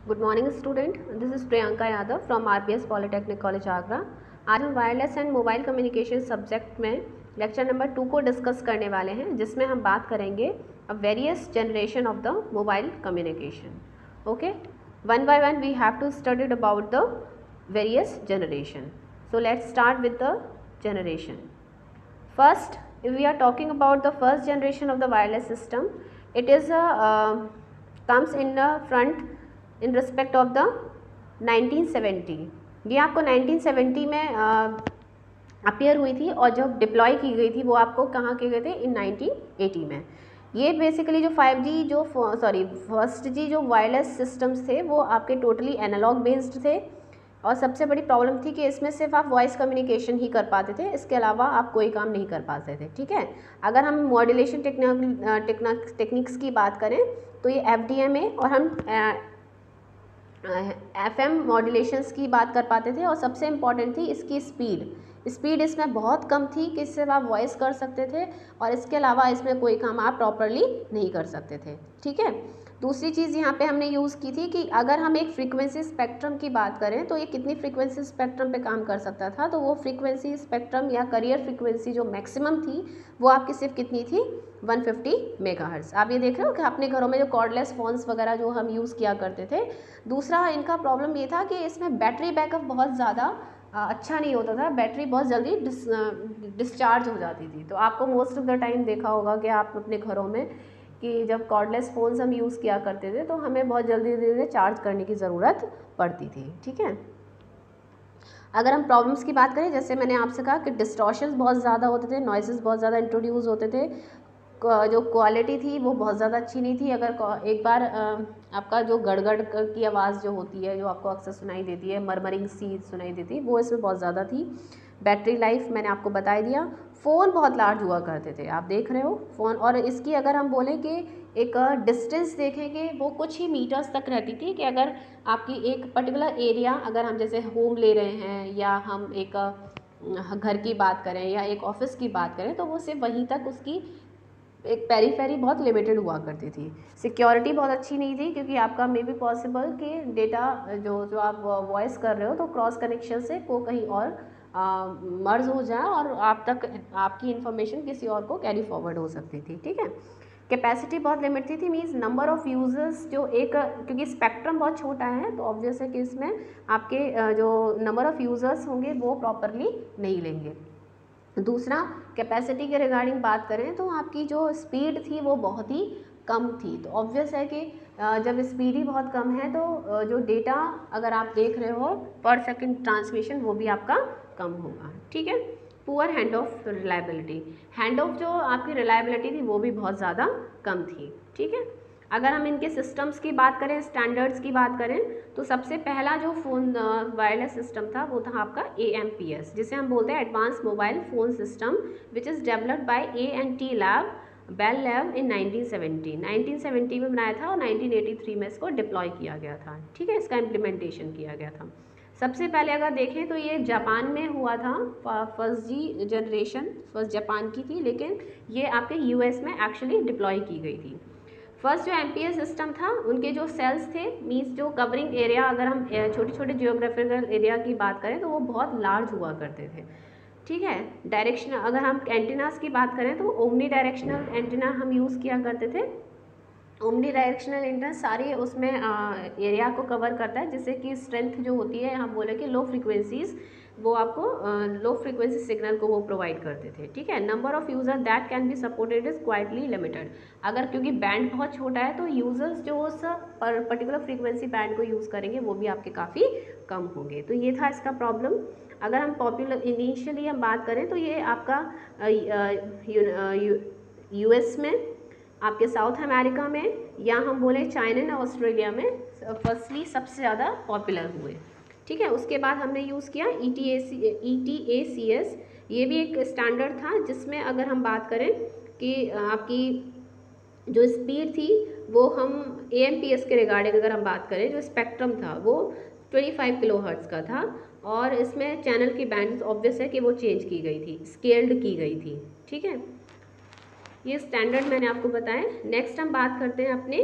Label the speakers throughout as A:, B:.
A: Good morning student, this is Priyanka Yadav from RBS polytechnic college Agra. आज हम wireless and mobile communication subject में lecture number 2 को discuss करने वाले हैं, जिसमें हम बात करेंगे अब various generation of the mobile communication. Okay, one by one we have to study about the various generation. So let's start with the generation. First, if we are talking about the first generation of the wireless system, it is comes in the front in respect of the 1970। ये आपको 1970 में appear हुई थी और जब deploy की गई थी वो आपको कहाँ किए गए थे, इन 1980 में। ये बेसिकली जो 5G जो फर्स्ट जी जो वायरलेस सिस्टम्स थे वो आपके टोटली एनालॉग बेस्ड थे, और सबसे बड़ी प्रॉब्लम थी कि इसमें सिर्फ आप वॉइस कम्युनिकेशन ही कर पाते थे, इसके अलावा आप कोई काम नहीं कर पाते थे। ठीक है, अगर हम मॉड्यूलेशन टेक्निक्स की बात करें तो ये FDMA और हम FM मॉड्यूलेशंस की बात कर पाते थे, और सबसे इम्पॉर्टेंट थी इसकी स्पीड इसमें बहुत कम थी कि सिर्फ आप वॉइस कर सकते थे, और इसके अलावा इसमें कोई काम आप प्रॉपरली नहीं कर सकते थे। ठीक है, दूसरी चीज़ यहाँ पे हमने यूज़ की थी कि अगर हम एक फ्रीक्वेंसी स्पेक्ट्रम की बात करें तो ये कितनी फ्रीक्वेंसी स्पेक्ट्रम पे काम कर सकता था, तो वो फ्रीक्वेंसी स्पेक्ट्रम या करियर फ्रीक्वेंसी जो मैक्सिमम थी वो आपकी सिर्फ कितनी थी, 150 मेगाहर्ट्ज़। आप ये देख रहे हो कि अपने घरों में जो कॉर्डलेस फ़ोन्स वगैरह जो हम यूज़ किया करते थे। दूसरा इनका प्रॉब्लम ये था कि इसमें बैटरी बैकअप बहुत ज़्यादा अच्छा नहीं होता था, बैटरी बहुत जल्दी डिस्चार्ज हो जाती थी। तो आपको मोस्ट ऑफ द टाइम देखा होगा कि आप अपने घरों में कि जब कॉर्डलेस फ़ोन्स हम यूज़ किया करते थे तो हमें बहुत जल्दी धीरे चार्ज करने की ज़रूरत पड़ती थी। ठीक है, अगर हम प्रॉब्लम्स की बात करें, जैसे मैंने आपसे कहा कि डिस्टॉर्शंस बहुत ज़्यादा होते थे, नॉइसेस बहुत ज़्यादा इंट्रोड्यूस होते थे, जो क्वालिटी थी वो बहुत ज़्यादा अच्छी नहीं थी। अगर एक बार आपका जो गड़गड़ की आवाज़ जो होती है, जो आपको अक्सर सुनाई देती है, मरमरिंग सी सुनाई देती है, वो इसमें बहुत ज़्यादा थी। बैटरी लाइफ मैंने आपको बता दिया। फ़ोन बहुत लार्ज हुआ करते थे, आप देख रहे हो फ़ोन, और इसकी अगर हम बोलें कि एक डिस्टेंस देखेंगे वो कुछ ही मीटर्स तक रहती थी, कि अगर आपकी एक पर्टिकुलर एरिया, अगर हम जैसे होम ले रहे हैं या हम एक घर की बात करें या एक ऑफिस की बात करें, तो वो सिर्फ वहीं तक उसकी एक पेरीफेरी बहुत लिमिटेड हुआ करती थी। सिक्योरिटी बहुत अच्छी नहीं थी, क्योंकि आपका मे बी पॉसिबल कि डेटा जो आप वॉइस कर रहे हो तो क्रॉस कनेक्शन से को कहीं और मर्ज हो जाए और आप तक आपकी इन्फॉर्मेशन किसी और को कैरी फॉरवर्ड हो सकती थी। ठीक है, कैपेसिटी बहुत लिमिटेड थी, मीन्स नंबर ऑफ़ यूज़र्स जो एक, क्योंकि स्पेक्ट्रम बहुत छोटा है तो ऑब्वियस है कि इसमें आपके जो नंबर ऑफ़ यूज़र्स होंगे वो प्रॉपरली नहीं लेंगे। दूसरा, कैपेसिटी के रिगार्डिंग बात करें तो आपकी जो स्पीड थी वो बहुत ही कम थी, तो ऑब्वियस है कि जब स्पीड ही बहुत कम है तो जो डेटा अगर आप देख रहे हो पर सेकंड ट्रांसमिशन वो भी आपका कम होगा। ठीक है, poor hand of reliability, hand of जो आपकी रिलायबिलिटी थी वो भी बहुत ज़्यादा कम थी। ठीक है, अगर हम इनके सिस्टम्स की बात करें, स्टैंडर्ड्स की बात करें, तो सबसे पहला जो फ़ोन वायरलेस सिस्टम था वो था आपका AMPS, जिसे हम बोलते हैं advance mobile phone system, which is developed by A&T lab Bell lab in 1970 में बनाया था, और 1983 में इसको डिप्लॉय किया गया था। ठीक है, इसका इम्प्लीमेंटेशन किया गया था। सबसे पहले अगर देखें तो ये जापान में हुआ था, फर्स्ट जी जनरेशन फर्स्ट जापान की थी, लेकिन ये आपके US में एक्चुअली डिप्लॉय की गई थी। फर्स्ट जो MPS सिस्टम था, उनके जो सेल्स थे, मीन्स जो कवरिंग एरिया, अगर हम छोटे छोटे जियोग्राफिकल एरिया की बात करें तो वो बहुत लार्ज हुआ करते थे। ठीक है, डायरेक्शन, अगर हम एंटीनास की बात करें तो ओमनी डायरेक्शनल एंटीना हम यूज़ किया करते थे। ओमनी डायरेक्शनल एंटीना सारी उसमें एरिया को कवर करता है, जिससे कि स्ट्रेंथ जो होती है, हम बोले कि लो फ्रीक्वेंसीज, वो आपको लो फ्रीक्वेंसी सिग्नल को वो प्रोवाइड करते थे। ठीक है, number of user that can be supported is quietly limited, अगर क्योंकि बैंड बहुत छोटा है तो यूज़र्स जो उस पर्टिकुलर फ्रीक्वेंसी बैंड को यूज़ करेंगे वो भी आपके काफ़ी कम होंगे। तो ये था इसका प्रॉब्लम। अगर हम पॉपुलर इनिशियली हम बात करें तो ये आपका US में, आपके साउथ अमेरिका में, या हम बोले चाइना एंड ऑस्ट्रेलिया में फर्स्टली सबसे ज़्यादा पॉपुलर हुए। ठीक है, उसके बाद हमने यूज़ किया ETACS, ये भी एक स्टैंडर्ड था, जिसमें अगर हम बात करें कि आपकी जो स्पीड थी वो हम AMPS के रिगार्डिंग अगर हम बात करें, जो स्पेक्ट्रम था वो 25 किलोहर्ट्ज़ का था, और इसमें चैनल की बैंड ऑब्वियस है कि वो चेंज की गई थी, स्केल्ड की गई थी। ठीक है, ये स्टैंडर्ड मैंने आपको बताया। नेक्स्ट हम बात करते हैं अपने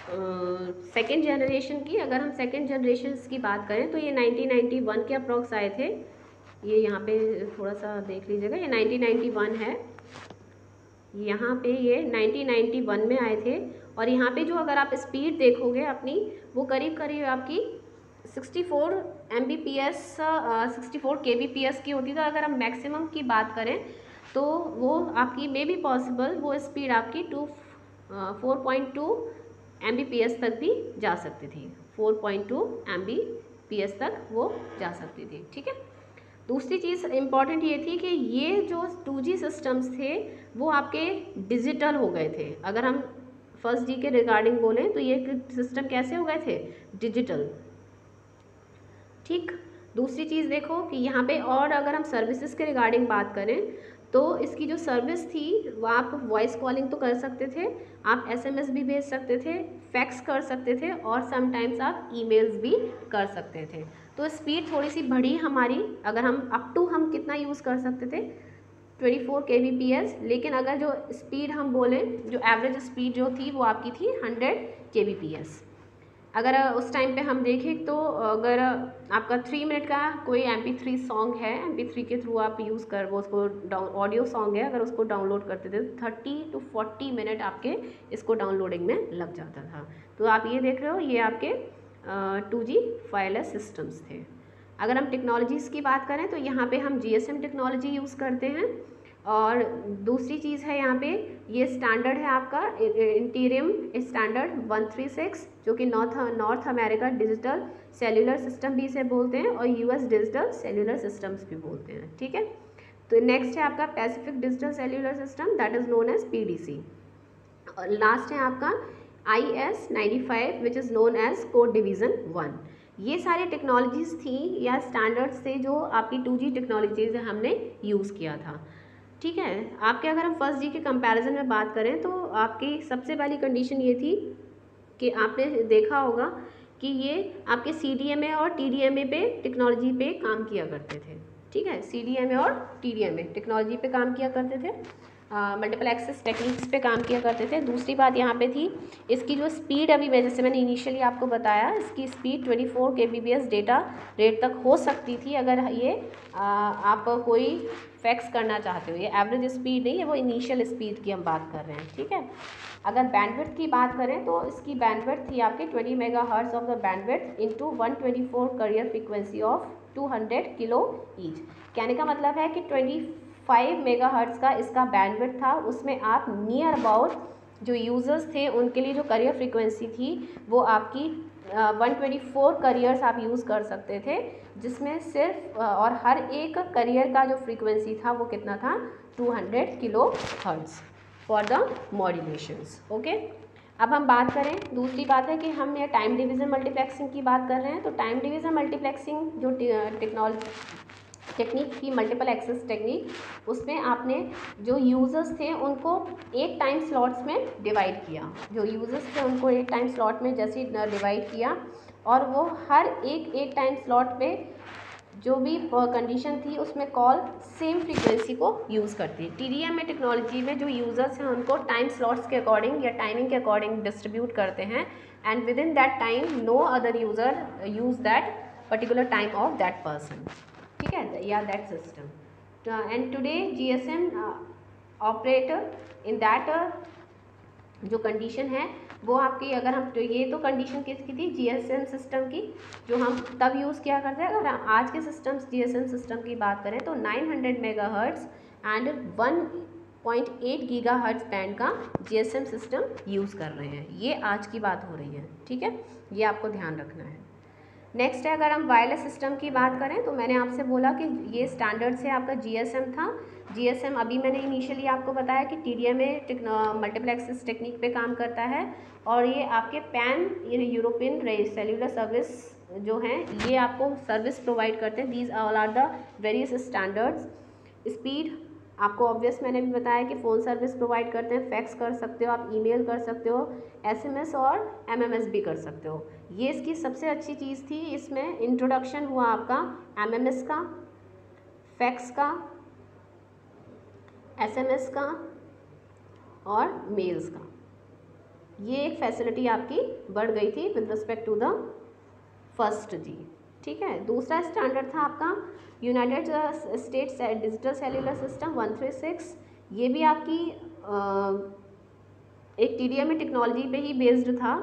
A: सेकेंड जनरेशन की, अगर हम सेकेंड जनरेशन की बात करें तो ये 1991 के अप्रॉक्स आए थे। ये यहाँ पे थोड़ा सा देख लीजिएगा, ये 1991 है, यहाँ पे ये 1991 में आए थे। और यहाँ पे जो अगर आप स्पीड देखोगे अपनी, वो करीब करीब आपकी 64 Mbps 64 kbps की होती। तो अगर हम मैक्सिमम की बात करें तो वो आपकी मे बी पॉसिबल वो स्पीड आपकी 4.2 Mbps तक भी जा सकती थी, 4.2 Mbps तक वो जा सकती थी। ठीक है, दूसरी चीज़ इम्पॉर्टेंट ये थी कि ये जो 2G सिस्टम्स थे वो आपके डिजिटल हो गए थे। अगर हम फर्स्ट जी के रिगार्डिंग बोलें तो ये सिस्टम कैसे हो गए थे, डिजिटल। ठीक, दूसरी चीज़ देखो कि यहाँ पे और अगर हम सर्विसेज के रिगार्डिंग बात करें तो इसकी जो सर्विस थी वो आप वॉइस कॉलिंग तो कर सकते थे, आप SMS भी भेज सकते थे, फैक्स कर सकते थे और समटाइम्स आप ईमेल्स भी कर सकते थे। तो स्पीड थोड़ी सी बढ़ी हमारी, अगर हम अप टू हम कितना यूज़ कर सकते थे 24 kbps, लेकिन अगर जो स्पीड हम बोलें, जो एवरेज स्पीड जो थी वो आपकी थी 100 kbps। अगर उस टाइम पे हम देखें तो अगर आपका 3 मिनट का कोई MP3 सॉन्ग है, MP3 के थ्रू आप यूज़ कर वो उसको ऑडियो सॉन्ग है, अगर उसको डाउनलोड करते थे 30 to 40 मिनट आपके इसको डाउनलोडिंग में लग जाता था। तो आप ये देख रहे हो, ये आपके 2G वायरलेस सिस्टम्स थे। अगर हम टेक्नोलॉजीज़ की बात करें तो यहाँ पे हम GSM टेक्नोलॉजी यूज़ करते हैं। और दूसरी चीज़ है यहाँ पे, ये स्टैंडर्ड है आपका इंटीरियम स्टैंडर्ड 136, जो कि north America digital cellular system भी इसे बोलते हैं और US डिजिटल सेल्यूलर सिस्टम्स भी बोलते हैं। ठीक है, तो नेक्स्ट है आपका Pacific digital cellular system, that is known as PDC। और लास्ट है आपका IS-95 which is known as code division 1। ये सारी टेक्नोलॉजीज़ थी या स्टैंडर्ड्स थे जो आपकी 2G टेक्नोलॉजीज़ हमने यूज़ किया था। ठीक है, आपके अगर हम फर्स्ट जी के कंपैरिजन में बात करें तो आपकी सबसे पहली कंडीशन ये थी कि आपने देखा होगा कि ये आपके CDMA और TDMA पे टेक्नोलॉजी पे काम किया करते थे। ठीक है, CDMA और TDMA टेक्नोलॉजी पे काम किया करते थे, मल्टीपल एक्सेस टेक्निक्स पे काम किया करते थे। दूसरी बात यहाँ पे थी इसकी जो स्पीड, अभी जैसे मैंने इनिशियली आपको बताया, इसकी स्पीड 24 kbps डेटा रेट तक हो सकती थी अगर ये आप कोई फैक्स करना चाहते हो। ये एवरेज स्पीड नहीं है, वो इनिशियल स्पीड की हम बात कर रहे हैं। ठीक है, अगर बैंडविड्थ की बात करें तो इसकी बैंडविड्थ थी आपके 20 megahertz of the bandwidth into 124 carrier frequency of 200 kilo each. कहने का मतलब है कि 25 मेगाहर्ट्ज का इसका बैंडविड्थ था, उसमें आप नियर अबाउट जो यूज़र्स थे उनके लिए जो करियर फ्रीक्वेंसी थी वो आपकी 124 करियर्स आप यूज़ कर सकते थे, जिसमें सिर्फ और हर एक करियर का जो फ्रीक्वेंसी था वो कितना था 200 kilo hertz for the मॉड्यूलेशंस। Okay, अब हम बात करें, दूसरी बात है कि हम ये टाइम डिवीज़न मल्टीप्लेक्सिंग की बात कर रहे हैं। तो टाइम डिवीज़न मल्टीप्लेक्सिंग जो टेक्निक थी, मल्टीपल एक्सेस टेक्निक, उसमें आपने जो यूज़र्स थे उनको एक टाइम स्लॉट्स में डिवाइड किया, जो यूज़र्स थे उनको एक टाइम स्लॉट में जैसे डिवाइड किया और वो हर एक टाइम स्लॉट पे जो भी कंडीशन थी उसमें कॉल सेम फ्रीक्वेंसी को यूज़ करती है। TDMA टेक्नोलॉजी में जो यूज़र्स हैं उनको टाइम स्लॉट्स के अकॉर्डिंग या टाइमिंग के अकॉर्डिंग डिस्ट्रीब्यूट करते हैं and within that time no other user use that particular time of that person. ठीक है, या that system. And today GSM operator in that जो कंडीशन है वो आपकी, अगर हम तो ये तो कंडीशन किसकी थी, GSM सिस्टम की, जो हम तब यूज़ किया करते हैं। अगर हम आज के सिस्टम्स GSM सिस्टम की बात करें तो 900 मेगाहर्ट्ज एंड 1.8 गीगाहर्ट्ज बैंड का GSM सिस्टम यूज़ कर रहे हैं। ये आज की बात हो रही है। ठीक है, ये आपको ध्यान रखना है। नेक्स्ट है, अगर हम वायरलेस सिस्टम की बात करें तो मैंने आपसे बोला कि ये स्टैंडर्ड से आपका GSM था। GSM अभी मैंने इनिशियली आपको बताया कि TDMA मल्टीपल एक्सेस टेक्निक पे काम करता है और ये आपके पैन यूरोपियन सेल्यूलर सर्विस जो हैं ये आपको सर्विस प्रोवाइड करते हैं। These all are the various standards. Speed आपको ऑब्वियस मैंने भी बताया कि फ़ोन सर्विस प्रोवाइड करते हैं, फैक्स कर सकते हो, आप ईमेल कर सकते हो, SMS और MMS भी कर सकते हो। ये इसकी सबसे अच्छी चीज़ थी, इसमें इंट्रोडक्शन हुआ आपका MMS का, फैक्स का, SMS का और मेल्स का। ये एक फैसिलिटी आपकी बढ़ गई थी with respect to the first G. ठीक है, दूसरा स्टैंडर्ड था आपका United States digital cellular system 136। ये भी आपकी एक TDMA टेक्नोलॉजी पे ही बेस्ड था,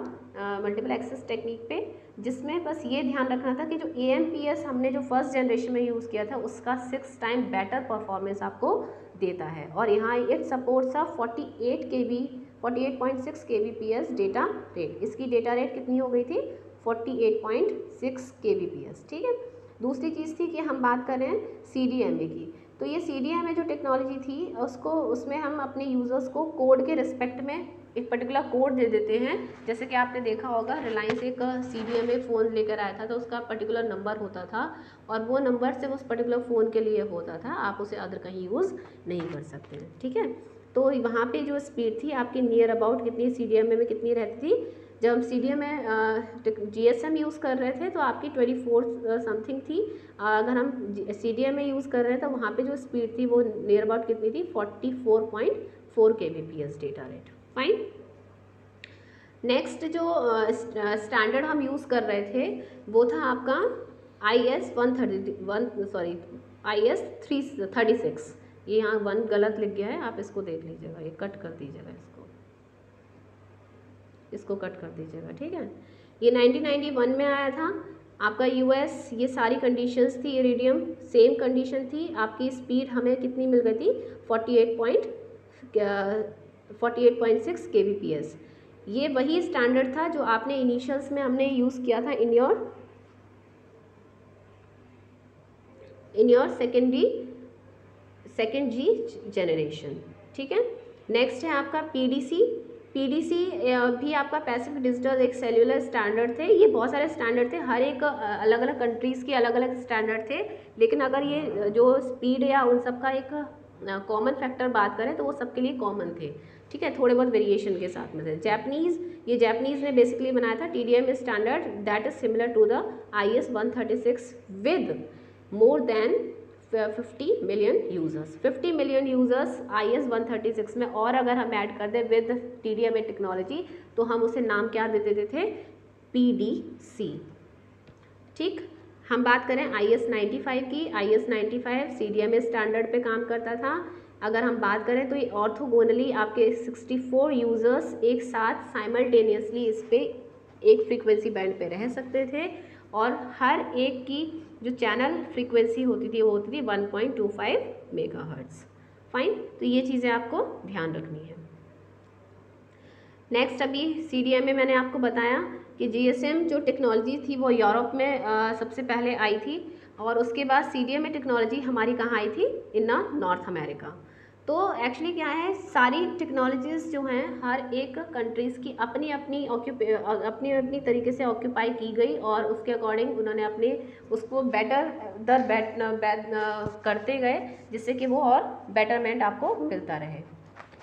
A: मल्टीपल एक्सेस टेक्निक पे, जिसमें बस ये ध्यान रखना था कि जो AMPS हमने जो फर्स्ट जनरेशन में यूज़ किया था उसका 6 टाइम बेटर परफॉर्मेंस आपको देता है। और यहाँ it supports a 48.6 kbps data rate. इसकी डेटा रेट कितनी हो गई थी? 48.6 kbps। ठीक है, दूसरी चीज़ थी कि हम बात कर रहे हैं CDMA की। तो ये CDMA जो टेक्नोलॉजी थी उसमें हम अपने यूज़र्स को कोड के रिस्पेक्ट में एक पर्टिकुलर कोड दे देते हैं। जैसे कि आपने देखा होगा रिलायंस एक CDMA फ़ोन लेकर आया था, तो उसका पर्टिकुलर नंबर होता था और वो नंबर सिर्फ उस पर्टिकुलर फ़ोन के लिए होता था, आप उसे अदर कहीं यूज़ नहीं कर सकते हैं। ठीक है, तो वहाँ पे जो स्पीड थी आपकी नियर अबाउट कितनी CDMA में कितनी रहती थी? जब हम CDMA GSM यूज़ कर रहे थे तो आपकी 24 समथिंग थी। अगर हम CDMA यूज़ कर रहे हैं तो वहाँ पे जो स्पीड थी वो नियर अबाउट कितनी थी? 44.4 kbps data rate. Fine. Next जो स्टैंडर्ड हम यूज़ कर रहे थे वो था आपका IS 336। ये यहाँ 1 गलत लिख गया है, आप इसको देख लीजिएगा, ये कट कर दीजिएगा, इसको कट कर दीजिएगा। ठीक है, ये 1991 में आया था आपका US। ये सारी कंडीशंस थी, इरिडियम सेम कंडीशन थी। आपकी स्पीड हमें कितनी मिल गई थी? 48.6 kbps। ये वही स्टैंडर्ड था जो आपने इनिशियल्स में हमने यूज़ किया था in your second G generation. ठीक है, नेक्स्ट है आपका PDC भी आपका पैसिफिक डिजिटल एक सेल्यूलर स्टैंडर्ड थे। ये बहुत सारे स्टैंडर्ड थे, हर एक अलग अलग कंट्रीज़ के अलग अलग स्टैंडर्ड थे, लेकिन अगर ये जो स्पीड या उन सब का एक कॉमन फैक्टर बात करें तो वो सबके लिए कॉमन थे। ठीक है, थोड़े बहुत वेरिएशन के साथ में थे। ये जापानीज़ ने बेसिकली बनाया था TDMA standard that is similar to the IS 136 with more than 50 million users. 50 million users IS 136 में, और अगर हम ऐड कर दें विद TDMA टेक्नोलॉजी तो हम उसे नाम क्या दे देते थे? PDC। ठीक, हम बात करें IS 95 की। IS 95 CDMA स्टैंडर्ड पे काम करता था। अगर हम बात करें तो ये ऑर्थोगोनली आपके 64 यूज़र्स एक साथ साइमल्टेनियसली इस पर एक फ्रीक्वेंसी बैंड पे रह सकते थे, और हर एक की जो चैनल फ्रीक्वेंसी होती थी वो होती थी 1.25 मेगाहर्ट्ज़। फाइन, तो ये चीज़ें आपको ध्यान रखनी है। नेक्स्ट अभी CDMA मैंने आपको बताया कि GSM जो टेक्नोलॉजी थी वो यूरोप में सबसे पहले आई थी, और उसके बाद CDMA टेक्नोलॉजी हमारी कहाँ आई थी? इन नॉर्थ अमेरिका। तो एक्चुअली क्या है, सारी टेक्नोलॉजीज़ जो हैं हर एक कंट्रीज़ की अपनी अपनी तरीके से ऑक्यूपाई की गई, और उसके अकॉर्डिंग उन्होंने अपने उसको करते गए, जिससे कि वो और बेटरमेंट आपको मिलता रहे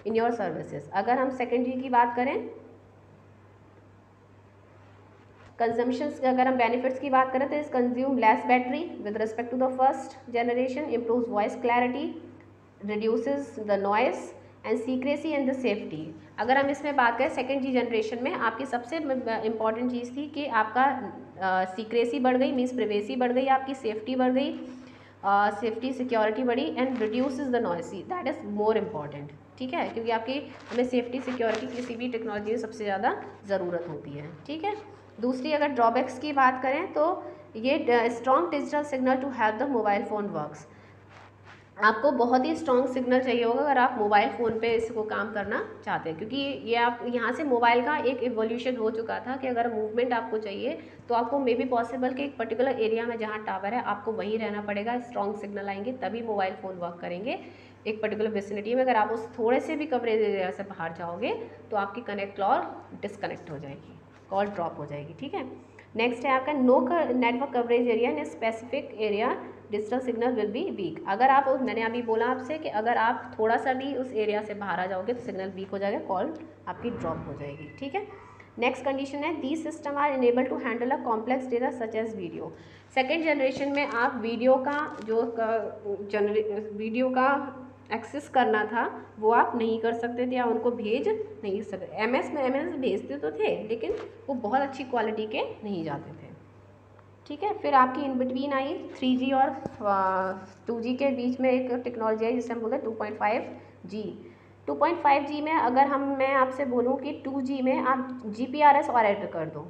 A: इन योर सर्विसेज। अगर हम सेकेंड जी की बात करें, कंजम्पशंस, अगर हम बेनिफिट्स की बात करें तो इस consume less battery with respect to the first generation, improves voice clarity, reduces the noise and secrecy and the safety. अगर हम इसमें बात करें सेकेंड जी जनरेशन में, आपकी सबसे इंपॉर्टेंट चीज़ थी कि आपका सीक्रेसी बढ़ गई, मीन्स प्रिवेसी बढ़ गई, आपकी सेफ्टी बढ़ गई, सेफ्टी सिक्योरिटी बढ़ी, and reduces the noisy, that is more important. ठीक है, क्योंकि आपकी हमें सेफ्टी सिक्योरिटी किसी भी टेक्नोलॉजी में सबसे ज़्यादा ज़रूरत होती है। ठीक है, दूसरी अगर ड्रॉबैक्स की बात करें तो ये strong digital signal to help the mobile phone works. आपको बहुत ही स्ट्रॉन्ग सिग्नल चाहिए होगा अगर आप मोबाइल फ़ोन पे इसको काम करना चाहते हैं, क्योंकि ये आप यहाँ से मोबाइल का एक इवोल्यूशन हो चुका था कि अगर मूवमेंट आपको चाहिए तो आपको मे बी पॉसिबल कि एक पर्टिकुलर एरिया में जहाँ टावर है आपको वहीं रहना पड़ेगा, स्ट्रॉन्ग सिग्नल आएंगे तभी मोबाइल फ़ोन वर्क करेंगे एक पर्टिकुलर विसिनिटी में। अगर आप उस थोड़े से भी कवरेज एरिया से बाहर जाओगे तो आपकी कनेक्ट और डिसकनेक्ट हो जाएगी, कॉल ड्रॉप हो जाएगी। ठीक है, नेक्स्ट है आपका no network coverage area in specific area digital signal will be weak. अगर आप, मैंने अभी बोला आपसे कि अगर आप थोड़ा सा भी उस एरिया से बाहर आ जाओगे तो सिग्नल वीक हो जाएगा, कॉल आपकी ड्रॉप हो जाएगी। ठीक है, नेक्स्ट कंडीशन है these system are enable to handle a complex data such as video. Second generation में आप वीडियो का एक्सेस करना था वो आप नहीं कर सकते थे या उनको भेज नहीं सकते। एमएस में एमएस भेजते तो थे लेकिन वो बहुत अच्छी क्वालिटी के नहीं जाते थे। ठीक है, फिर आपकी इन बिटवीन आई 3G और 2G के बीच में एक टेक्नोलॉजी है जिसे हम बोलते हैं 2.5G। 2.5G में अगर मैं आपसे बोलूँ कि 2G में आप GPRS और ऐड कर दो,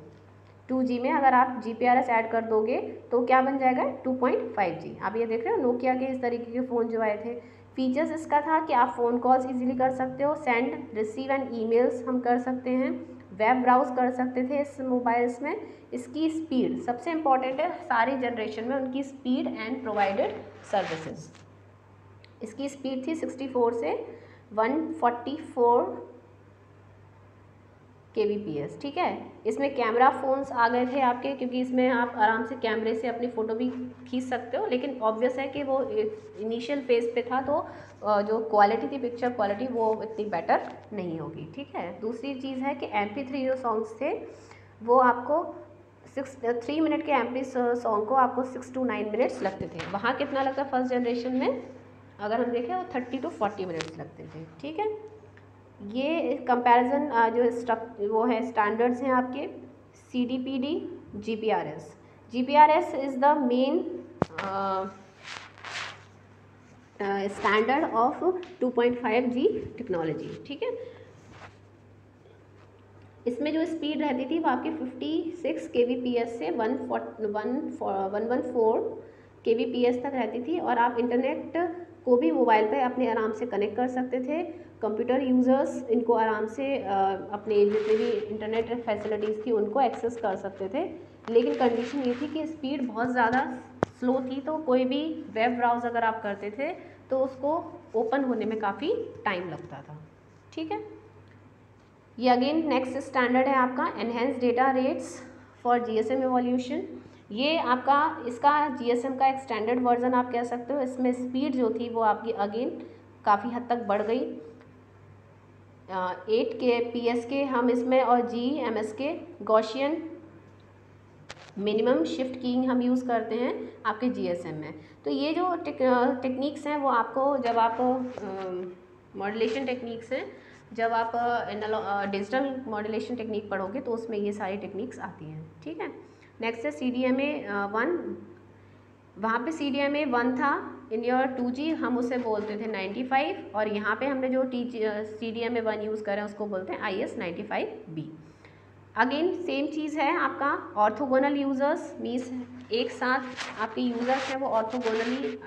A: 2G में अगर आप GPRS ऐड कर दोगे तो क्या बन जाएगा 2.5G। आप ये देख रहे हो नोकिया के इस तरीके के फ़ोन जो आए थे। फीचर्स इसका था कि आप फ़ोन कॉल्स इजीली कर सकते हो, सेंड रिसीव एंड ईमेल्स हम कर सकते हैं, वेब ब्राउज कर सकते थे इस मोबाइल्स में। इसकी स्पीड सबसे इम्पॉर्टेंट है सारी जनरेशन में, उनकी स्पीड एंड प्रोवाइडेड सर्विसेज। इसकी स्पीड थी 64 से 144 kbps। ठीक है, इसमें कैमरा फ़ोन्स आ गए थे आपके, क्योंकि इसमें आप आराम से कैमरे से अपनी फ़ोटो भी खींच सकते हो, लेकिन ऑब्वियस है कि वो इनिशियल फेज़ पे था तो जो क्वालिटी थी पिक्चर क्वालिटी वो इतनी बेटर नहीं होगी। ठीक है, दूसरी चीज़ है कि MP3 जो सॉन्ग्स थे वो आपको 3 मिनट के MP सॉन्ग को आपको 6 to 9 मिनट्स लगते थे। वहाँ कितना लगता फर्स्ट जनरेशन में अगर हम देखें वो 30 to 40 मिनट्स लगते थे। ठीक है, ये कंपैरिजन वो है स्टैंडर्ड्स हैं आपके CDPD GPRS। GPRS is the main standard of 2.5G technology. ठीक है, इसमें जो स्पीड रहती थी वो आपकी 56 kbps से 114 kbps तक रहती थी, और आप इंटरनेट को भी मोबाइल पे अपने आराम से कनेक्ट कर सकते थे। कंप्यूटर यूज़र्स इनको आराम से अपने जितने भी इंटरनेट फैसिलिटीज़ थी उनको एक्सेस कर सकते थे, लेकिन कंडीशन ये थी कि स्पीड बहुत ज़्यादा स्लो थी, तो कोई भी वेब ब्राउज़ अगर आप करते थे तो उसको ओपन होने में काफ़ी टाइम लगता था। ठीक है, ये अगेन नेक्स्ट स्टैंडर्ड है आपका enhance data rates for GSM evolution. ये आपका इसका GSM का एक स्टैंडर्ड वर्जन आप कह सकते हो। इसमें स्पीड जो थी वो आपकी अगेन काफ़ी हद तक बढ़ गई। 8 kbps के हम इसमें और GMS के गॉसियन मिनिमम शिफ्ट कीइंग हम यूज़ करते हैं आपके GSM में। तो ये जो टेक्निक्स हैं वो आपको जब आप मॉड्यूलेशन टेक्निक्स हैं, जब आप डिजिटल मॉड्यूलेशन टेक्निक पढ़ोगे तो उसमें ये सारी टेक्निक्स आती हैं। ठीक है, नेक्स्ट है CDMA 1। वहाँ पे CDMA 1 था, इन योर 2G हम उसे बोलते थे 95, और यहाँ पे हमने जो CDMA 1 यूज़ करें उसको बोलते हैं IS 95B। अगेन सेम चीज़ है आपका ऑर्थोगोनल यूज़र्स, मीन्स एक साथ आपके यूज़र्स हैं वो ऑर्थोगोनली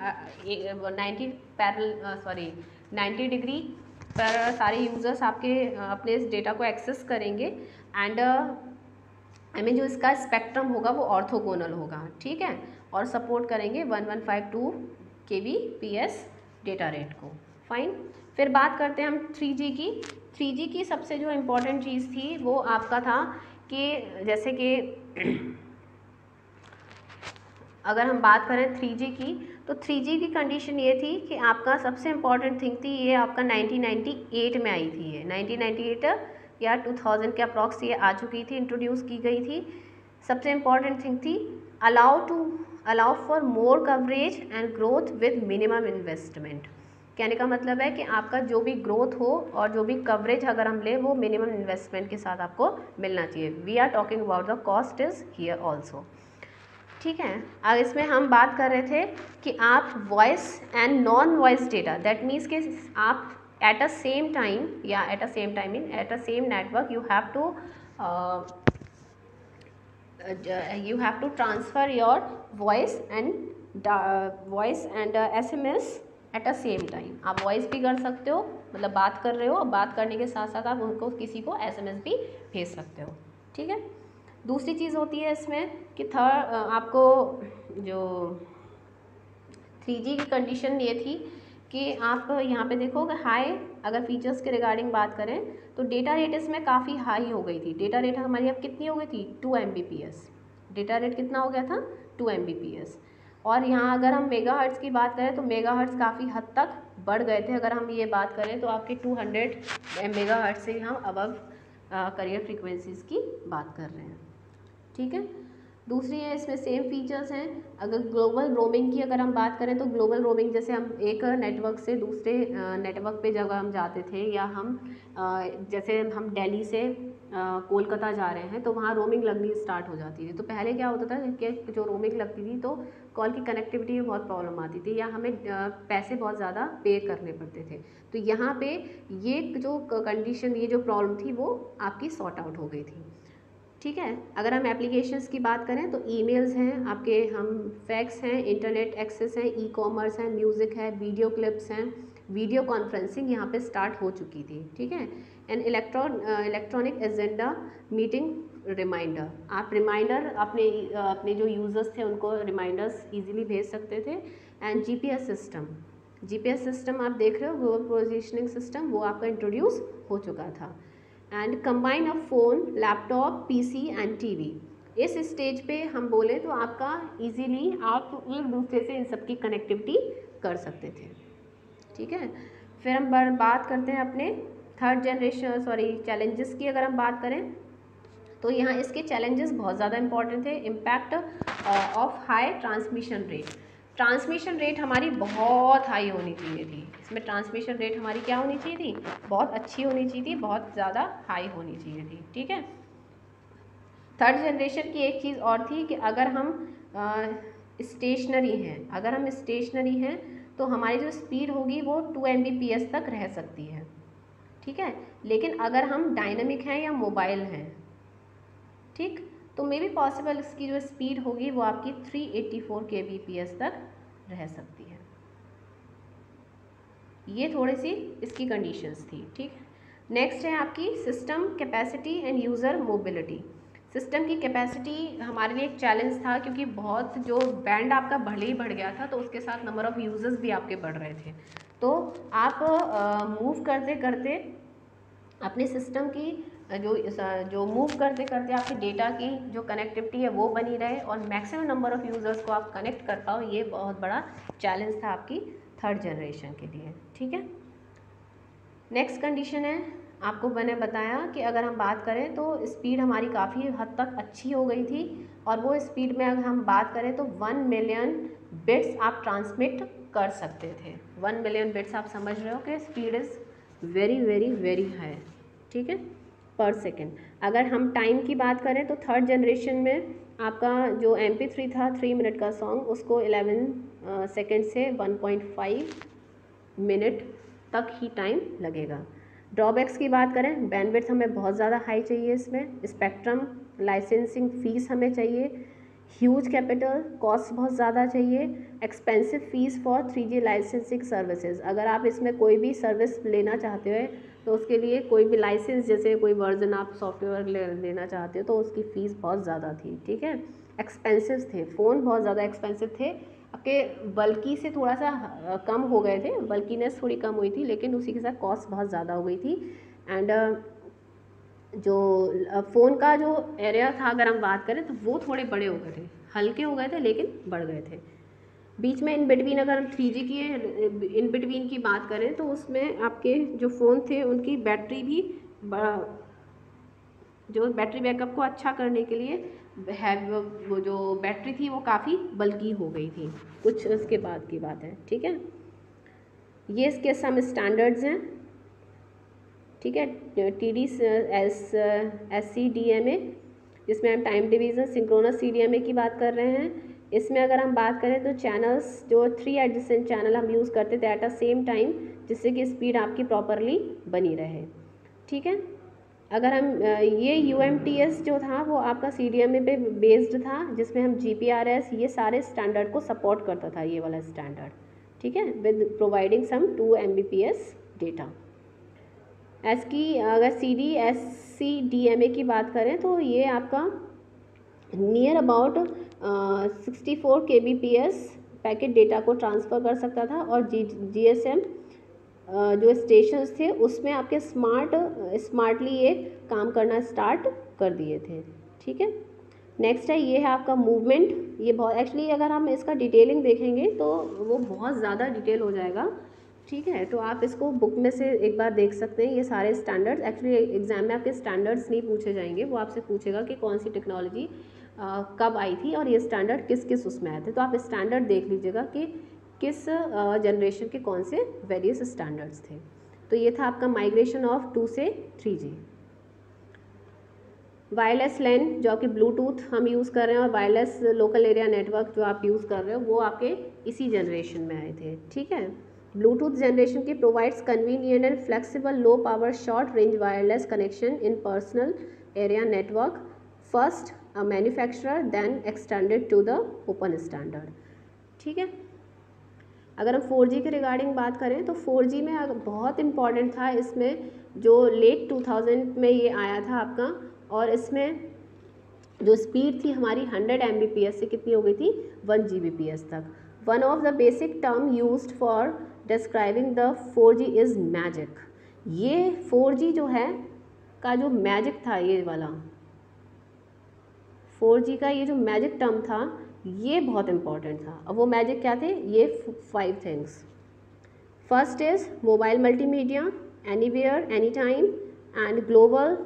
A: 90 डिग्री पर सारे यूज़र्स आपके अपने इस डेटा को एक्सेस करेंगे, एंड जो इसका स्पेक्ट्रम होगा वो ऑर्थोगोनल होगा। ठीक है, और सपोर्ट करेंगे 1152 kbps डेटा रेट को। फाइन, फिर बात करते हैं हम 3G की। 3G की सबसे जो इम्पोर्टेंट चीज़ थी वो आपका था कि जैसे कि अगर हम बात करें 3G की, तो 3G की कंडीशन ये थी कि आपका सबसे इम्पॉर्टेंट थिंग थी, ये आपका 1998 में आई थी। ये 1998 या 2000 के अप्रॉक्स ये आ चुकी थी, इंट्रोड्यूस की गई थी। सबसे इम्पॉर्टेंट थिंग थी allow for more coverage and growth with minimum investment. कहने का मतलब है कि आपका जो भी ग्रोथ हो और जो भी कवरेज अगर हम ले वो मिनिमम इन्वेस्टमेंट के साथ आपको मिलना चाहिए। We are talking about the cost is here also. ठीक है, अब इसमें हम बात कर रहे थे कि आप voice and non voice data, that means कि आप एट अ सेम टाइम या at a same network you have to transfer your voice and SMS at a same time. आप वॉइस भी कर सकते हो, मतलब बात कर रहे हो, बात करने के साथ साथ आप उनको किसी को SMS भी भेज सकते हो। ठीक है, दूसरी चीज़ होती है इसमें कि आपको जो 3G की कंडीशन ये थी कि आप यहाँ पे देखोगे हाई, अगर फीचर्स के रिगार्डिंग बात करें तो डेटा रेट इसमें काफ़ी हाई हो गई थी। डेटा रेट हमारी अब कितनी हो गई थी 2 Mbps। डेटा रेट कितना हो गया था 2 Mbps। और यहाँ अगर हम मेगाहर्ट्ज़ की बात करें तो मेगाहर्ट्ज़ काफ़ी हद तक बढ़ गए थे। अगर हम ये बात करें तो आपके 200 मेगाहर्ट्ज़ से हम अबव करियर फ्रीक्वेंसीज़ की बात कर रहे हैं। ठीक है, दूसरी है इसमें सेम फीचर्स हैं। अगर ग्लोबल रोमिंग की अगर हम बात करें तो ग्लोबल रोमिंग जैसे हम एक नेटवर्क से दूसरे नेटवर्क पे जब हम जाते थे, या हम जैसे हम दिल्ली से कोलकाता जा रहे हैं तो वहाँ रोमिंग लगनी स्टार्ट हो जाती थी। तो पहले क्या होता था कि जो रोमिंग लगती थी तो कॉल की कनेक्टिविटी में बहुत प्रॉब्लम आती थी, या हमें पैसे बहुत ज़्यादा पे करने पड़ते थे। तो यहाँ पे ये जो कंडीशन, ये जो प्रॉब्लम थी वो आपकी सॉर्ट आउट हो गई थी। ठीक है। अगर हम एप्लीकेशंस की बात करें तो ईमेल्स हैं आपके, हम फैक्स हैं, इंटरनेट एक्सेस है, ई कॉमर्स है, म्यूज़िक है, वीडियो क्लिप्स हैं, वीडियो कॉन्फ्रेंसिंग यहाँ पे स्टार्ट हो चुकी थी। ठीक है। And electronic agenda meeting reminder, आप रिमाइंडर अपने अपने जो यूज़र्स थे उनको रिमाइंडर्स इजीली भेज सकते थे। एंड जीपीएस सिस्टम आप देख रहे हो, ग्लोबल पोजीशनिंग सिस्टम, वो आपका इंट्रोड्यूस हो चुका था। And combine a phone, laptop, PC and TV. इस स्टेज पे हम बोले तो आपका इजीली आप एक दूसरे से इन सब की कनेक्टिविटी कर सकते थे। ठीक है। फिर हम बात करते हैं अपने थर्ड जनरेशन चैलेंजेस की। अगर हम बात करें तो यहाँ इसके चैलेंजेस बहुत ज़्यादा इंपॉर्टेंट थे। Impact of high transmission rate हमारी बहुत हाई होनी चाहिए थी। इसमें ट्रांसमिशन रेट हमारी क्या होनी चाहिए थी, बहुत अच्छी होनी चाहिए थी, बहुत ज़्यादा हाई होनी चाहिए थी। ठीक है। थर्ड जनरेशन की एक चीज़ और थी कि अगर हम स्टेशनरी हैं तो हमारी जो स्पीड होगी वो 2 Mbps तक रह सकती है। ठीक है। लेकिन अगर हम डायनेमिक हैं या मोबाइल हैं, ठीक, तो मे बी पॉसिबल इसकी जो स्पीड होगी वो आपकी 384 kbps तक रह सकती है। ये थोड़ी सी इसकी कंडीशंस थी। ठीक। नेक्स्ट है आपकी system capacity end user mobility. System की कैपेसिटी हमारे लिए एक चैलेंज था, क्योंकि बहुत जो बैंड आपका भले ही बढ़ गया था तो उसके साथ नंबर ऑफ़ यूज़र्स भी आपके बढ़ रहे थे। तो आप मूव करते करते अपने सिस्टम की जो मूव करते करते आपके डेटा की जो कनेक्टिविटी है वो बनी रहे और मैक्सिमम नंबर ऑफ़ यूज़र्स को आप कनेक्ट कर पाओ, ये बहुत बड़ा चैलेंज था आपकी थर्ड जनरेशन के लिए। ठीक है। नेक्स्ट कंडीशन है, आपको मैंने बताया कि अगर हम बात करें तो स्पीड हमारी काफ़ी हद तक अच्छी हो गई थी, और वो स्पीड में अगर हम बात करें तो 1 मिलियन बिट्स आप ट्रांसमिट कर सकते थे। 1 मिलियन बिट्स आप समझ रहे हो कि speed is very very very high. ठीक है, पर सेकेंड। अगर हम टाइम की बात करें तो थर्ड जनरेशन में आपका जो MP3 था 3 मिनट का सॉन्ग, उसको 11 सेकेंड से 1.5 मिनट तक ही टाइम लगेगा। ड्रॉबैक्स की बात करें, बैंडविड्थ हमें बहुत ज़्यादा हाई चाहिए, इसमें स्पेक्ट्रम लाइसेंसिंग फ़ीस हमें चाहिए, ह्यूज कैपिटल कॉस्ट बहुत ज़्यादा चाहिए, expensive fees for 3G licensing services. अगर आप इसमें कोई भी सर्विस लेना चाहते हो तो उसके लिए कोई भी लाइसेंस, जैसे कोई वर्जन आप सॉफ्टवेयर लेना चाहते हो तो उसकी फ़ीस बहुत ज़्यादा थी। ठीक है। एक्सपेंसिव थे, फ़ोन बहुत ज़्यादा एक्सपेंसिव थे, आपके बल्कि से थोड़ा सा कम हो गए थे, बल्कीनेस थोड़ी कम हुई थी, लेकिन उसी के साथ कॉस्ट बहुत ज़्यादा हो गई थी। एंड जो फ़ोन का जो एरिया था अगर हम बात करें तो वो थोड़े बड़े हो गए थे, हल्के हो गए थे लेकिन बढ़ गए थे। बीच में इन बिटवीन अगर हम 3G की इन बिटवीन की बात करें तो उसमें आपके जो फ़ोन थे उनकी बैटरी भी जो बैटरी बैकअप को अच्छा करने के लिए वो जो बैटरी थी वो काफ़ी बल्कि हो गई थी, कुछ उसके बाद की बात है। ठीक है। ये इसके सम स्टैंडर्ड्स हैं। ठीक है। TD SCDMA, जिसमें हम टाइम डिवीज़न सिंक्रोनस CDMA की बात कर रहे हैं। इसमें अगर हम बात करें तो चैनल्स जो 3 एडजेसेंट चैनल हम यूज़ करते थे एट अ सेम टाइम, जिससे कि स्पीड आपकी प्रॉपरली बनी रहे। ठीक है। अगर हम ये UMTS जो था वो आपका CDMA पे बेस्ड था, जिसमें हम GPRS ये सारे स्टैंडर्ड को सपोर्ट करता था, ये वाला स्टैंडर्ड। ठीक है, with providing some 2 Mbps data. अगर SCDMA की बात करें तो ये आपका near about 64 kbps packet data को ट्रांसफ़र कर सकता था, और GSM जो स्टेशंस थे उसमें आपके स्मार्टली ये काम करना स्टार्ट कर दिए थे। ठीक है। नेक्स्ट है, ये है आपका मूवमेंट। ये बहुत एक्चुअली अगर हम इसका डिटेलिंग देखेंगे तो वो बहुत ज़्यादा डिटेल हो जाएगा। ठीक है, तो आप इसको बुक में से एक बार देख सकते हैं। ये सारे स्टैंडर्ड्स एक्चुअली एग्जाम में आपके स्टैंडर्ड्स नहीं पूछे जाएंगे, वो आपसे पूछेगा कि कौन सी टेक्नोलॉजी कब आई थी और ये स्टैंडर्ड किस किस उसमें आए थे। तो आप स्टैंडर्ड देख लीजिएगा कि किस जनरेशन के कौन से वेरियस स्टैंडर्ड्स थे। तो ये था आपका माइग्रेशन ऑफ 2 से 3G। वायरलेस लैन जो आपकी ब्लूटूथ हम यूज़ कर रहे हैं और वायरलेस लोकल एरिया नेटवर्क जो आप यूज़ कर रहे हो वो आपके इसी जनरेशन में आए थे, ठीक है। ब्लूटूथ जनरेशन की provides convenient and flexible low power short range wireless connection in personal area network, first a manufacturer then extended to the open standard, ठीक है। अगर हम 4G के रिगार्डिंग बात करें तो 4G में बहुत इम्पॉर्टेंट था, इसमें जो लेट 2000 में ये आया था आपका, और इसमें जो स्पीड थी हमारी 100 Mbps से कितनी हो गई थी 1 Gbps तक। One of the basic term used for describing the 4G is magic. ये 4G जो है का जो मैजिक था, ये वाला 4G का ये जो मैजिक टर्म था ये बहुत इंपॉर्टेंट था। अब वो मैजिक क्या थे, ये 5 things. First is mobile multimedia, anywhere any time and global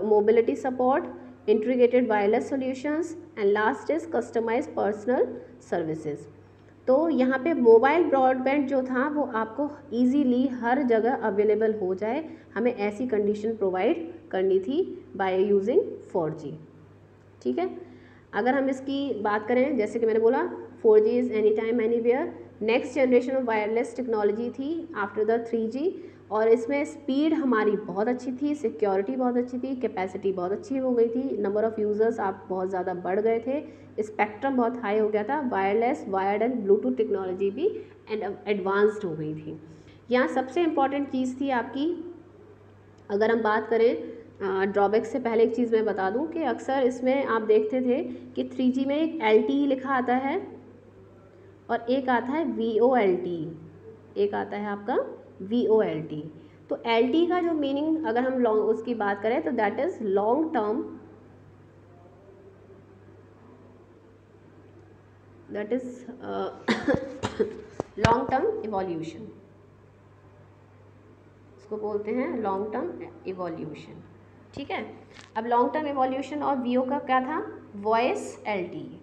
A: mobility support, integrated wireless solutions and last is customized personal services. तो यहाँ पे मोबाइल ब्रॉडबैंड जो था वो आपको इजीली हर जगह अवेलेबल हो जाए, हमें ऐसी कंडीशन प्रोवाइड करनी थी बाय यूजिंग 4G, ठीक है। अगर हम इसकी बात करें, जैसे कि मैंने बोला 4G is any time anywhere. Next generation of wireless technology थी आफ्टर द 3G, और इसमें स्पीड हमारी बहुत अच्छी थी, सिक्योरिटी बहुत अच्छी थी, कैपेसिटी बहुत अच्छी हो गई थी, नंबर ऑफ़ यूज़र्स आप बहुत ज़्यादा बढ़ गए थे, स्पेक्ट्रम बहुत हाई हो गया था, wireless wired and Bluetooth technology भी एडवांस्ड हो गई थी। यहाँ सबसे इम्पॉर्टेंट चीज़ थी आपकी, अगर हम बात करें ड्रॉबैक से पहले एक चीज़ मैं बता दूं कि अक्सर इसमें आप देखते थे कि 3G में एक LTE लिखा आता है और एक आता है VoLTE, एक आता है आपका VoLTE। तो LTE का जो मीनिंग अगर हम लॉन्ग उसकी बात करें तो that is long term, that is long term evolution, इसको बोलते हैं लॉन्ग टर्म इवोल्यूशन, ठीक है। अब लॉन्ग टर्म इवोल्यूशन और वीओ का क्या था, वॉइस LTE,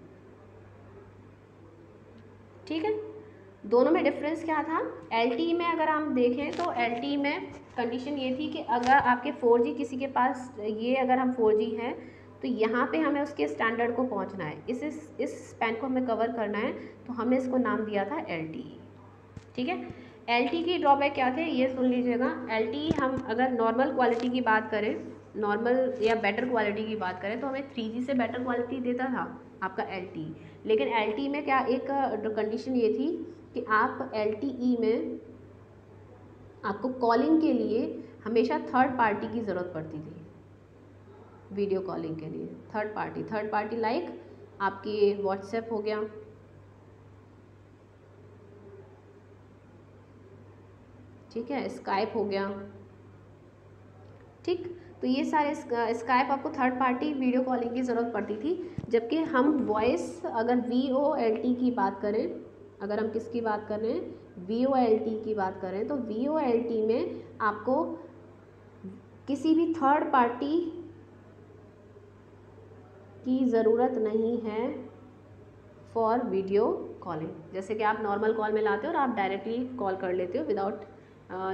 A: ठीक है। दोनों में डिफरेंस क्या था, LTE में अगर हम देखें तो LTE में कंडीशन ये थी कि अगर आपके 4G किसी के पास, ये अगर हम 4G हैं तो यहाँ पे हमें उसके स्टैंडर्ड को पहुँचना है, इस स्पैन को हमें कवर करना है, तो हमने इसको नाम दिया था LTE, ठीक है। LTE की ड्रॉबैक क्या थे ये सुन लीजिएगा। LTE हम अगर नॉर्मल क्वालिटी की बात करें, नॉर्मल या बेटर क्वालिटी की बात करें तो हमें 3G से बेटर क्वालिटी देता था आपका LTE, लेकिन LTE में क्या एक कंडीशन ये थी कि आप LTE में आपको कॉलिंग के लिए हमेशा थर्ड पार्टी की ज़रूरत पड़ती थी, वीडियो कॉलिंग के लिए थर्ड पार्टी लाइक आपकी व्हाट्सएप हो गया, ठीक है, स्काइप हो गया, ठीक। तो ये सारे स्काइप आपको थर्ड पार्टी वीडियो कॉलिंग की ज़रूरत पड़ती थी, जबकि हम वॉइस अगर VoLTE की बात करें, अगर हम किसकी बात कर रहे हैं VoLTE की बात करें तो VoLTE में आपको किसी भी थर्ड पार्टी की ज़रूरत नहीं है फॉर वीडियो कॉलिंग। जैसे कि आप नॉर्मल कॉल में लाते हो और आप डायरेक्टली कॉल कर लेते हो without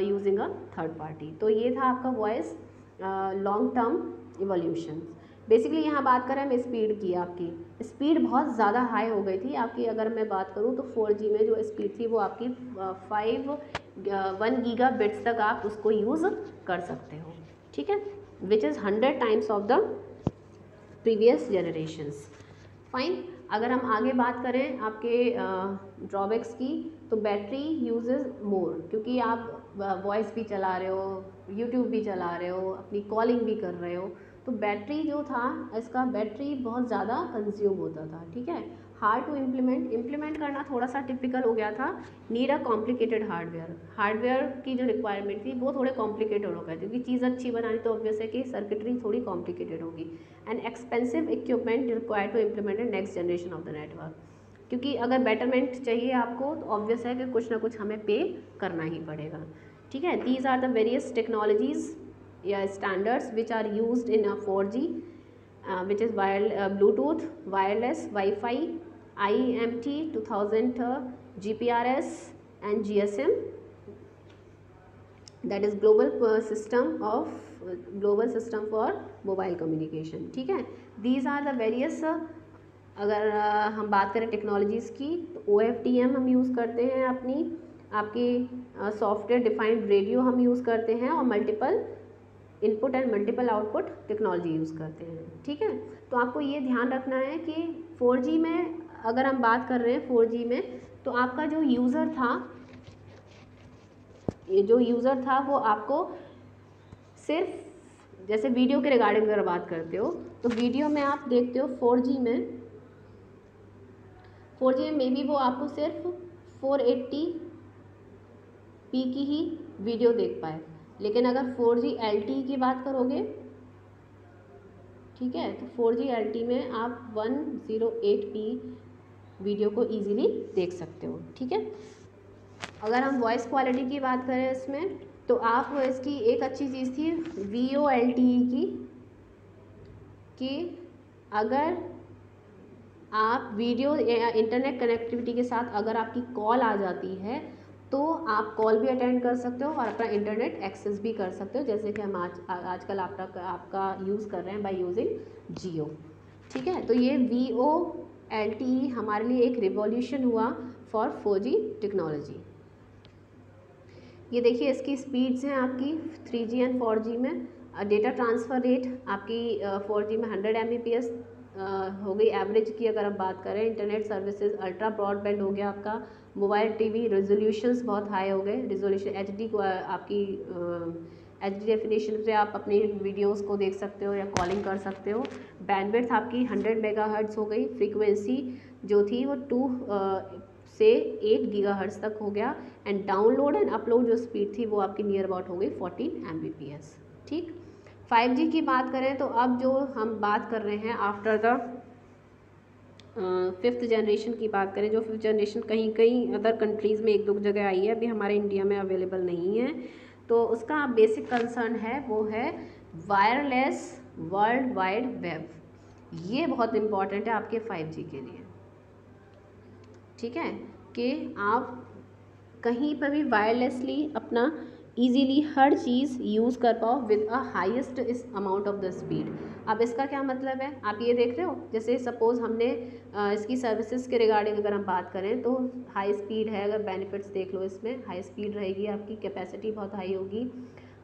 A: using a third party. तो ये था आपका voice long term evolution. Basically यहाँ बात करें हम स्पीड की, आपकी स्पीड बहुत ज़्यादा हाई हो गई थी आपकी। अगर मैं बात करूँ तो 4G में जो स्पीड थी वो आपकी 1 गीगाबिट्स तक आप उसको यूज़ कर सकते हो, ठीक है, which is 100 times of the previous generations. Fine. अगर हम आगे बात करें आपके ड्रॉबैक्स की तो बैटरी यूजेस मोर, क्योंकि आप वॉइस भी चला रहे हो, यूट्यूब भी चला रहे हो, अपनी कॉलिंग भी कर रहे हो, तो बैटरी जो था इसका बैटरी बहुत ज़्यादा कंज्यूम होता था, ठीक है। हार्ड टू इम्प्लीमेंट करना थोड़ा सा टिपिकल हो गया था। नीड अ कॉम्प्लिकेटेड हार्डवेयर की जो रिक्वायरमेंट थी वो थोड़े कॉम्प्लिकेटेड हो गए, क्योंकि चीज़ अच्छी बनानी तो ऑब्वियस है कि सर्किटरी थोड़ी कॉम्प्लिकेटेड होगी। And expensive equipment required to implement the next generation of the network, क्योंकि अगर बेटरमेंट चाहिए आपको तो ऑब्वियस है कि कुछ ना कुछ हमें पे करना ही पड़ेगा, ठीक है। These are the various technologies या standards which are used in 4G which is Bluetooth, wireless, Wi-Fi, IMT 2000, GPRS and GSM, that is global system for mobile communication. ठीक है, these are the various अगर हम बात करें technologies की तो OFDM हम यूज़ करते हैं, आपकी सॉफ्टवेयर डिफाइंड रेडियो हम यूज़ करते हैं, और multiple input and multiple output technology use करते हैं। ठीक है, तो आपको ये ध्यान रखना है कि 4G में अगर हम बात कर रहे हैं 4G में, तो आपका जो यूज़र था वो आपको सिर्फ जैसे वीडियो के रिगार्डिंग अगर बात करते हो तो वीडियो में आप देखते हो 4G में मे बी वो आपको सिर्फ 480p की ही वीडियो देख पाए, लेकिन अगर 4G LTE की बात करोगे, ठीक है, तो 4G LTE में आप 108p वीडियो को इजीली देख सकते हो। ठीक है, अगर हम वॉइस क्वालिटी की बात करें इसमें, तो आप इसकी एक अच्छी चीज़ थी VoLTE कि अगर आप वीडियो या इंटरनेट कनेक्टिविटी के साथ अगर आपकी कॉल आ जाती है तो आप कॉल भी अटेंड कर सकते हो और अपना इंटरनेट एक्सेस भी कर सकते हो, जैसे कि हम आजकल आपका यूज़ कर रहे हैं बाय यूजिंग जियो। ठीक है, तो ये VoLTE हमारे लिए एक रिवॉल्यूशन हुआ फॉर 4G टेक्नोलॉजी। ये देखिए इसकी स्पीड्स हैं आपकी 3G एंड 4G में। डेटा ट्रांसफ़र रेट आपकी 4G में 100 Mbps हो गई एवरेज की अगर हम बात करें। इंटरनेट सर्विसेज अल्ट्रा ब्रॉडबैंड हो गया आपका। मोबाइल टीवी रेजोल्यूशंस बहुत हाई हो गए, रेजोल्यूशन HD को आपकी HD डेफिनेशन से आप अपनी वीडियोस को देख सकते हो या कॉलिंग कर सकते हो। बैंडविड्थ आपकी 100 मेगाहर्ट्ज़ हो गई। फ्रीक्वेंसी जो थी वो 2 से 8 गीगाहर्ट्ज़ तक हो गया। एंड डाउनलोड एंड अपलोड जो स्पीड थी वो आपकी नियर अबाउट हो गई 14 Mbps। ठीक, 5G की बात करें तो अब जो हम बात कर रहे हैं आफ्टर द 5th जनरेशन की बात करें, जो 5th जनरेशन कहीं अदर कंट्रीज़ में 1-2 जगह आई है, अभी हमारे इंडिया में अवेलेबल नहीं है। तो उसका बेसिक कंसर्न है वो है वायरलेस वर्ल्ड वाइड वेब। ये बहुत इम्पॉर्टेंट है आपके 5G के लिए। ठीक है, कि आप कहीं पर भी वायरलेसली अपना ईजीली हर चीज़ यूज़ कर पाओ विद अ हाईएस्ट इस अमाउंट ऑफ द स्पीड। अब इसका क्या मतलब है, आप ये देख रहे हो, जैसे सपोज़ हमने इसकी सर्विसेज के रिगार्डिंग अगर हम बात करें तो हाई स्पीड है। अगर बेनिफिट्स देख लो, इसमें हाई स्पीड रहेगी, आपकी कैपेसिटी बहुत हाई होगी,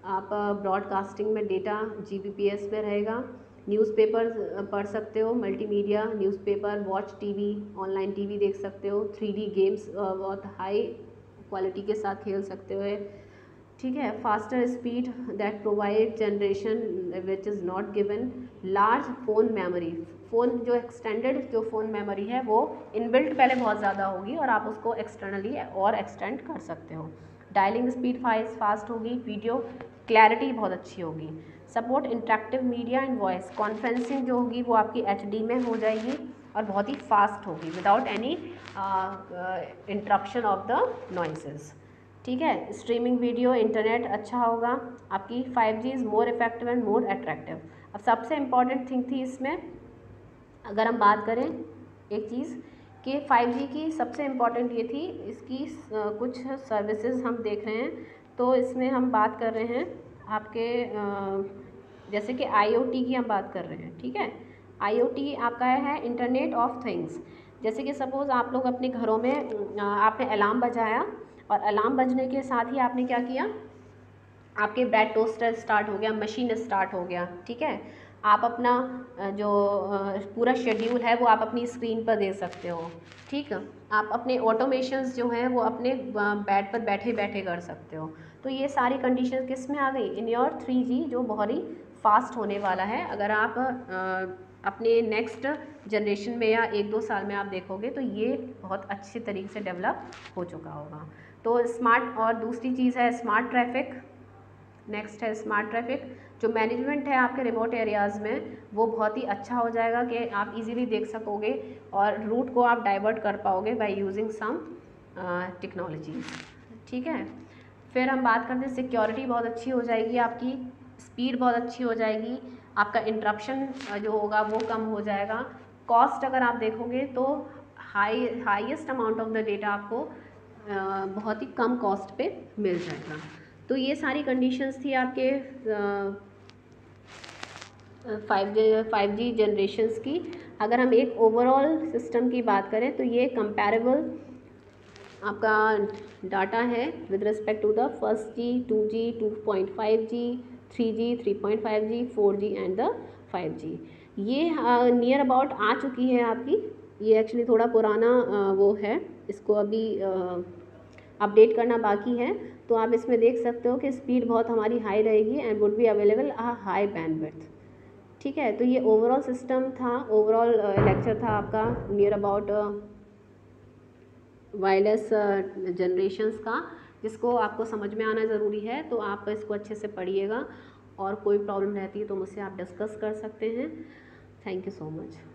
A: आप ब्रॉडकास्टिंग में डेटा GBps में रहेगा, न्यूज़पेपर पढ़ सकते हो, multimedia newspaper, watch TV, online TV देख सकते हो, 3D गेम्स बहुत हाई क्वालिटी के साथ खेल सकते हो। ठीक है, faster speed that provide generation which is not given, large phone memory, phone जो एक्सटेंडेड जो फ़ोन मेमोरी है वो इनबिल्ट पहले बहुत ज़्यादा होगी और आप उसको एक्सटर्नली और एक्सटेंड कर सकते हो। डायलिंग स्पीड फास्ट होगी, वीडियो क्लैरिटी बहुत अच्छी होगी, support interactive media and voice, conferencing जो होगी वो आपकी HD में हो जाएगी और बहुत ही फास्ट होगी without any interruption of the noises. ठीक है, स्ट्रीमिंग वीडियो इंटरनेट अच्छा होगा आपकी। 5G is more effective and more attractive. अब सबसे इम्पॉर्टेंट थिंग थी इसमें अगर हम बात करें एक चीज़ कि 5G की सबसे इम्पॉर्टेंट ये थी इसकी कुछ सर्विसेज हम देख रहे हैं, तो इसमें हम बात कर रहे हैं आपके जैसे कि IoT की हम बात कर रहे हैं। ठीक है, IoT आपका है इंटरनेट ऑफ थिंग्स। जैसे कि सपोज़ आप लोग अपने घरों में आपने अलार्म बजाया और अलार्म बजने के साथ ही आपने क्या किया, आपके ब्रेड टोस्टर स्टार्ट हो गया, मशीन स्टार्ट हो गया। ठीक है, आप अपना जो पूरा शेड्यूल है वो आप अपनी स्क्रीन पर देख सकते हो। ठीक है, आप अपने ऑटोमेशंस जो हैं वो अपने बेड पर बैठे बैठे कर सकते हो। तो ये सारी कंडीशन किस में आ गई, इन योर 3G जो बहुत ही फास्ट होने वाला है। अगर आप अपने नेक्स्ट जनरेशन में या 1-2 साल में आप देखोगे तो ये बहुत अच्छे तरीके से डेवलप हो चुका होगा। तो स्मार्ट, और दूसरी चीज़ है स्मार्ट ट्रैफिक। नेक्स्ट है स्मार्ट ट्रैफिक, जो मैनेजमेंट है आपके रिमोट एरियाज़ में वो बहुत ही अच्छा हो जाएगा कि आप इजीली देख सकोगे और रूट को आप डाइवर्ट कर पाओगे बाय यूजिंग सम टेक्नोलॉजीज़। ठीक है, फिर हम बात करते हैं सिक्योरिटी बहुत अच्छी हो जाएगी आपकी, स्पीड बहुत अच्छी हो जाएगी, आपका इंटरप्शन जो होगा वो कम हो जाएगा। कॉस्ट अगर आप देखोगे तो highest amount of the data आपको बहुत ही कम कॉस्ट पे मिल जाएगा। तो ये सारी कंडीशंस थी आपके 5G जनरेशन्स की। अगर हम एक ओवरऑल सिस्टम की बात करें तो ये कंपैरेबल आपका डाटा है with respect to the 1G 2G 2.5G 3G 3.5G 4G and the 5G। ये नियर अबाउट आ चुकी है आपकी। ये एक्चुअली थोड़ा पुराना वो है, इसको अभी अपडेट करना बाकी है। तो आप इसमें देख सकते हो कि स्पीड बहुत हमारी हाई रहेगी and would be available a high bandwidth. ठीक है, तो ये ओवरऑल सिस्टम था, ओवरऑल लेक्चर था आपका नियर अबाउट वायरलेस जनरेशन्स का, जिसको आपको समझ में आना ज़रूरी है। तो आप इसको अच्छे से पढ़िएगा और कोई प्रॉब्लम रहती है तो मुझसे आप डिस्कस कर सकते हैं। Thank you so much.